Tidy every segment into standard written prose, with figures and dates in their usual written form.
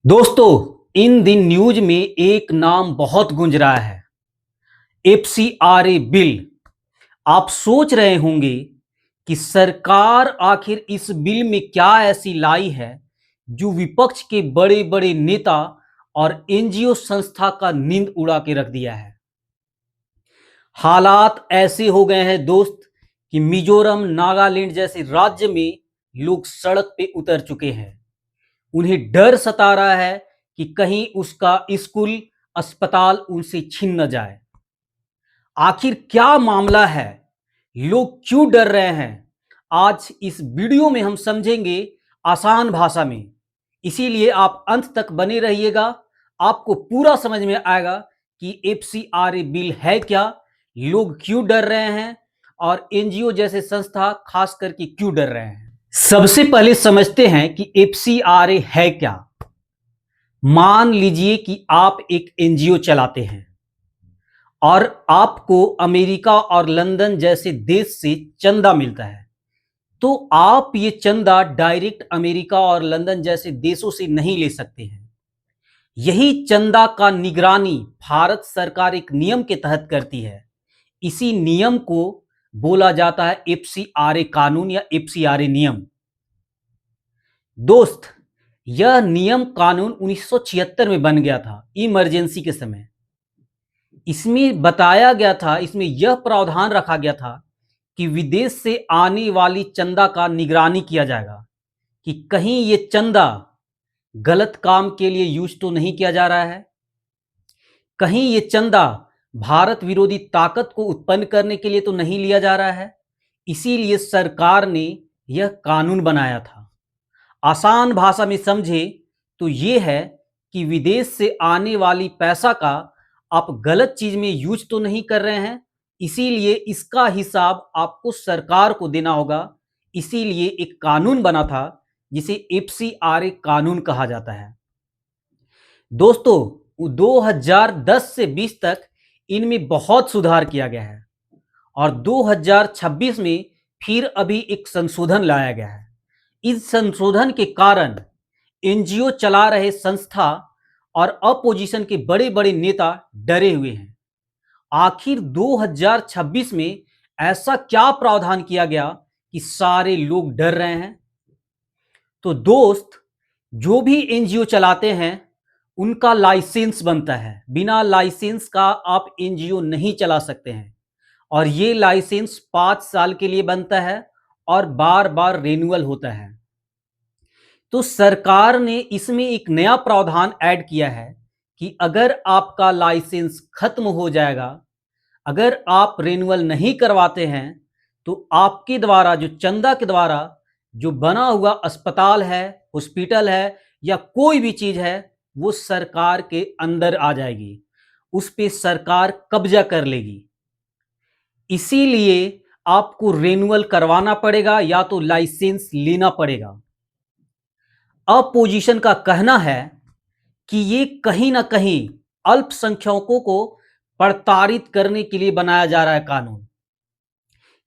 दोस्तों, इन दिन न्यूज में एक नाम बहुत गूंज रहा है। FCRA bill. आप सोच रहे होंगे कि सरकार आखिर इस बिल में क्या ऐसी लाई है जो विपक्ष के बड़े बड़े नेता और एनजीओ संस्था का नींद उड़ा के रख दिया है। हालात ऐसे हो गए हैं दोस्त कि मिजोरम, नागालैंड जैसे राज्य में लोग सड़क पे उतर चुके हैं। उन्हें डर सता रहा है कि कहीं उसका स्कूल, अस्पताल उनसे छीन न जाए। आखिर क्या मामला है? लोग क्यों डर रहे हैं? आज इस वीडियो में हम समझेंगे आसान भाषा में। इसीलिए आप अंत तक बने रहिएगा। आपको पूरा समझ में आएगा कि एफसीआरए बिल है क्या, लोग क्यों डर रहे हैं और एनजीओ जैसे संस्था खास करके क्यों डर रहे हैं। सबसे पहले समझते हैं कि एफसीआरए है क्या। मान लीजिए कि आप एक एनजीओ चलाते हैं और आपको अमेरिका और लंदन जैसे देश से चंदा मिलता है। तो आप ये चंदा डायरेक्ट अमेरिका और लंदन जैसे देशों से नहीं ले सकते हैं। यही चंदा का निगरानी भारत सरकार एक नियम के तहत करती है। इसी नियम को बोला जाता है एफसीआरए कानून या एफसीआरए नियम। दोस्त, यह नियम कानून 1976 में बन गया था, इमरजेंसी के समय। इसमें बताया गया था, इसमें यह प्रावधान रखा गया था कि विदेश से आने वाली चंदा का निगरानी किया जाएगा कि कहीं ये चंदा गलत काम के लिए यूज तो नहीं किया जा रहा है, कहीं ये चंदा भारत विरोधी ताकत को उत्पन्न करने के लिए तो नहीं लिया जा रहा है। इसीलिए सरकार ने यह कानून बनाया था। आसान भाषा में समझे तो यह है कि विदेश से आने वाली पैसा का आप गलत चीज में यूज तो नहीं कर रहे हैं, इसीलिए इसका हिसाब आपको सरकार को देना होगा। इसीलिए एक कानून बना था जिसे एफसीआरए कानून कहा जाता है। दोस्तों, 2010 से 20 तक इनमें बहुत सुधार किया गया है और 2026 में फिर अभी एक संशोधन लाया गया है। इस संशोधन के कारण एनजीओ चला रहे संस्था और अपोजिशन के बड़े बड़े नेता डरे हुए हैं। आखिर 2026 में ऐसा क्या प्रावधान किया गया कि सारे लोग डर रहे हैं? तो दोस्त, जो भी एनजीओ चलाते हैं उनका लाइसेंस बनता है। बिना लाइसेंस का आप एनजीओ नहीं चला सकते हैं और ये लाइसेंस 5 साल के लिए बनता है और बार बार रिन्यूअल होता है। तो सरकार ने इसमें एक नया प्रावधान ऐड किया है कि अगर आपका लाइसेंस खत्म हो जाएगा, अगर आप रिन्यूअल नहीं करवाते हैं, तो आपके द्वारा जो चंदा के द्वारा जो बना हुआ अस्पताल है, हॉस्पिटल है या कोई भी चीज है, वो सरकार के अंदर आ जाएगी, उस पे सरकार कब्जा कर लेगी। इसीलिए आपको रिन्यूअल करवाना पड़ेगा या तो लाइसेंस लेना पड़ेगा। अपोजिशन का कहना है कि ये कहीं ना कहीं अल्पसंख्यकों को प्रताड़ित करने के लिए बनाया जा रहा है कानून।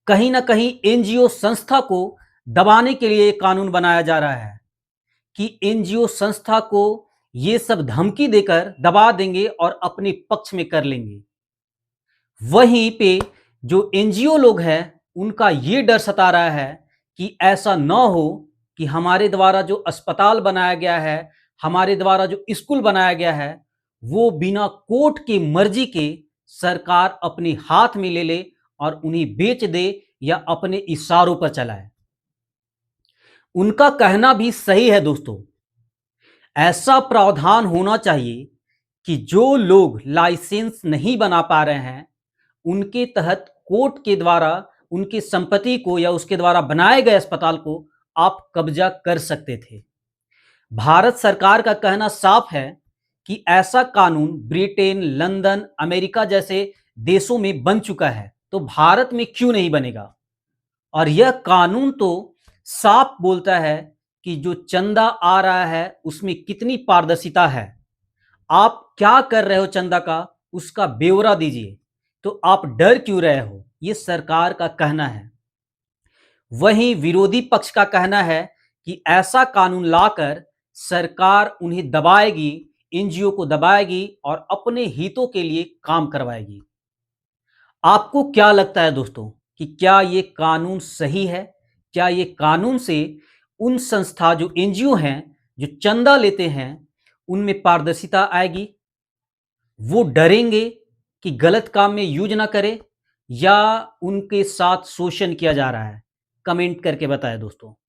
कहीं ना कहीं एनजीओ संस्था को दबाने के लिए कानून बनाया जा रहा है कि एनजीओ संस्था को ये सब धमकी देकर दबा देंगे और अपने पक्ष में कर लेंगे। वहीं पे जो एनजीओ लोग हैं उनका ये डर सता रहा है कि ऐसा न हो कि हमारे द्वारा जो अस्पताल बनाया गया है, हमारे द्वारा जो स्कूल बनाया गया है, वो बिना कोर्ट की मर्जी के सरकार अपने हाथ में ले ले और उन्हें बेच दे या अपने इशारों पर चलाए। उनका कहना भी सही है दोस्तों। ऐसा प्रावधान होना चाहिए कि जो लोग लाइसेंस नहीं बना पा रहे हैं उनके तहत कोर्ट के द्वारा उनकी संपत्ति को या उसके द्वारा बनाए गए अस्पताल को आप कब्जा कर सकते थे। भारत सरकार का कहना साफ है कि ऐसा कानून ब्रिटेन, लंदन, अमेरिका जैसे देशों में बन चुका है, तो भारत में क्यों नहीं बनेगा? और यह कानून तो साफ बोलता है कि जो चंदा आ रहा है उसमें कितनी पारदर्शिता है। आप क्या कर रहे हो चंदा का, उसका ब्यौरा दीजिए। तो आप डर क्यों रहे हो? ये सरकार का कहना है। वहीं विरोधी पक्ष का कहना है कि ऐसा कानून लाकर सरकार उन्हें दबाएगी, एनजीओ को दबाएगी और अपने हितों के लिए काम करवाएगी। आपको क्या लगता है दोस्तों कि क्या ये कानून सही है? क्या ये कानून से उन संस्था जो एनजीओ हैं, जो चंदा लेते हैं, उनमें पारदर्शिता आएगी? वो डरेंगे कि गलत काम में यूज ना करें या उनके साथ शोषण किया जा रहा है? कमेंट करके बताएं दोस्तों।